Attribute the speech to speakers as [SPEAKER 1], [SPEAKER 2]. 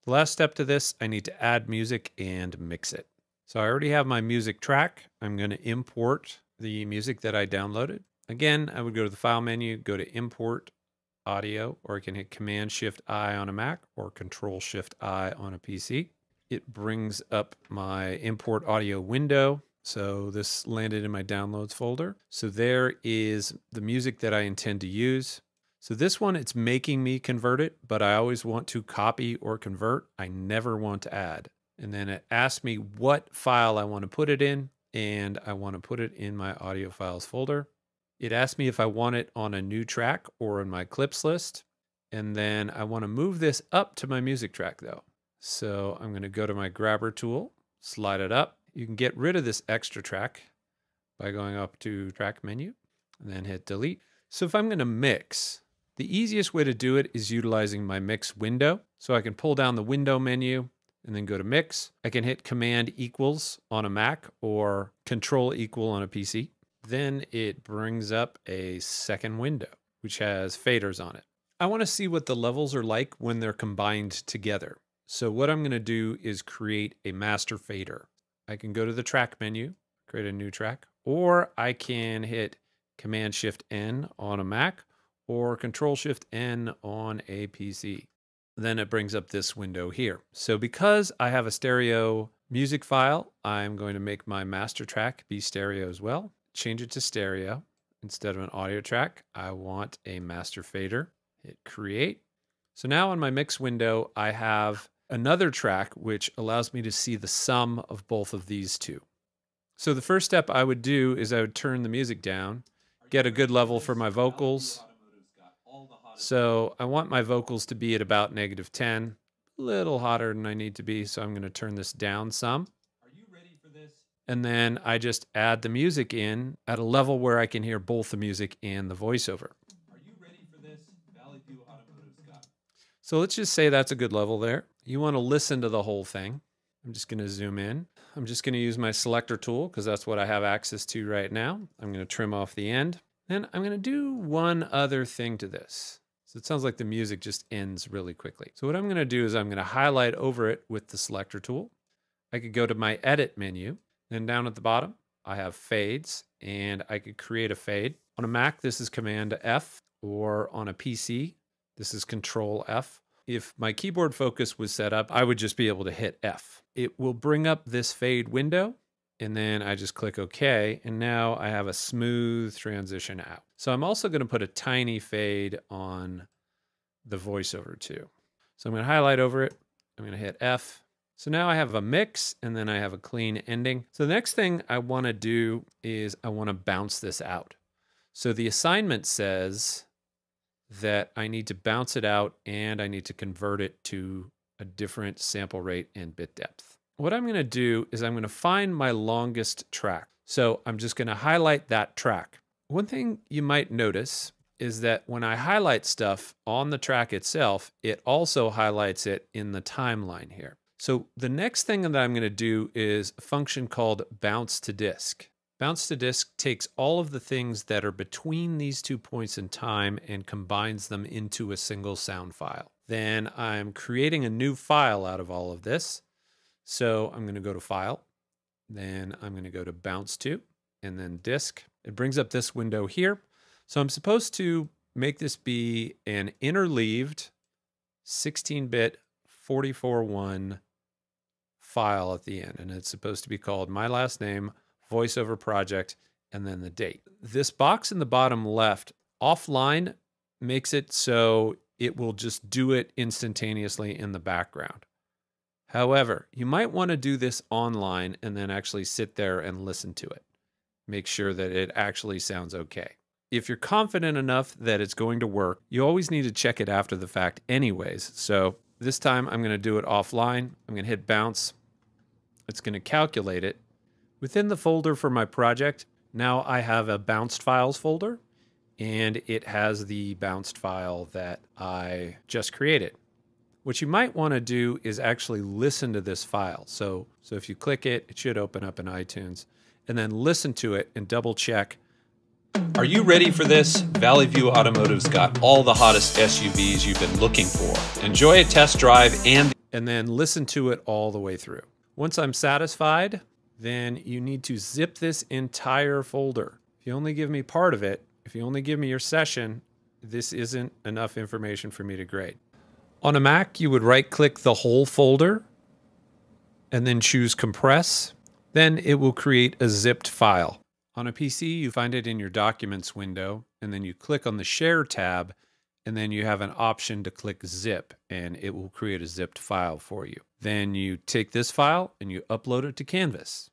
[SPEAKER 1] The last step to this, I need to add music and mix it. So I already have my music track. I'm going to import the music that I downloaded. Again, I would go to the file menu, go to import audio, or I can hit Command-Shift-I on a Mac or Control-Shift-I on a PC. It brings up my import audio window. So this landed in my downloads folder. So there is the music that I intend to use. So this one, it's making me convert it, but I always want to copy or convert. I never want to add. And then it asks me what file I want to put it in, and I want to put it in my audio files folder. It asks me if I want it on a new track or in my clips list. And then I want to move this up to my music track though. So I'm going to go to my grabber tool, slide it up. You can get rid of this extra track by going up to track menu and then hit delete. So if I'm going to mix, the easiest way to do it is utilizing my mix window. So I can pull down the window menu and then go to mix. I can hit Command equals on a Mac or Control equal on a PC. Then it brings up a second window, which has faders on it. I want to see what the levels are like when they're combined together. So what I'm going to do is create a master fader. I can go to the track menu, create a new track, or I can hit Command-Shift-N on a Mac or Control-Shift-N on a PC. Then it brings up this window here. So because I have a stereo music file, I'm going to make my master track be stereo as well. Change it to stereo. Instead of an audio track, I want a master fader. Hit create. So now in my mix window, I have another track which allows me to see the sum of both of these two. So the first step I would do is I would turn the music down, get a good level for my vocals. So I want my vocals to be at about -10, a little hotter than I need to be, so I'm going to turn this down some. And then I just add the music in at a level where I can hear both the music and the voiceover. Are you ready for this? Valley View Automotive Scott. So let's just say that's a good level there. You want to listen to the whole thing. I'm just going to zoom in. I'm just going to use my selector tool because that's what I have access to right now. I'm going to trim off the end. Then I'm going to do one other thing to this. So it sounds like the music just ends really quickly. So what I'm going to do is I'm going to highlight over it with the selector tool. I could go to my edit menu. Then down at the bottom, I have fades, and I could create a fade. On a Mac, this is Command F, or on a PC, this is Control F. If my keyboard focus was set up, I would just be able to hit F. It will bring up this fade window, and then I just click OK, and now I have a smooth transition out. So I'm also going to put a tiny fade on the voiceover too. So I'm going to highlight over it. I'm going to hit F. So now I have a mix and then I have a clean ending. So the next thing I want to do is I want to bounce this out. So the assignment says that I need to bounce it out and I need to convert it to a different sample rate and bit depth. What I'm going to do is I'm going to find my longest track. So I'm just going to highlight that track. One thing you might notice is that when I highlight stuff on the track itself, it also highlights it in the timeline here. So the next thing that I'm going to do is a function called bounce to disk. Bounce to disk takes all of the things that are between these 2 points in time and combines them into a single sound file. Then I'm creating a new file out of all of this. So I'm going to go to File, then I'm going to go to Bounce to, and then Disk. It brings up this window here. So I'm supposed to make this be an interleaved 16-bit 44.1 file at the end, and it's supposed to be called my last name, voiceover project, and then the date. This box in the bottom left, offline, makes it so it will just do it instantaneously in the background. However, you might want to do this online and then actually sit there and listen to it. Make sure that it actually sounds okay. If you're confident enough that it's going to work, you always need to check it after the fact anyways. So this time I'm going to do it offline. I'm going to hit bounce. It's going to calculate it. Within the folder for my project, now I have a bounced files folder, and it has the bounced file that I just created. What you might want to do is actually listen to this file. So if you click it, it should open up in iTunes, and then listen to it and double check. Are you ready for this? Valley View Automotive's got all the hottest SUVs you've been looking for. Enjoy a test drive and and then listen to it all the way through. Once I'm satisfied, then you need to zip this entire folder. If you only give me part of it, if you only give me your session, this isn't enough information for me to grade. On a Mac, you would right-click the whole folder and then choose Compress. Then it will create a zipped file. On a PC, you find it in your Documents window, and then you click on the Share tab, and then you have an option to click Zip, and it will create a zipped file for you. Then you take this file and you upload it to Canvas.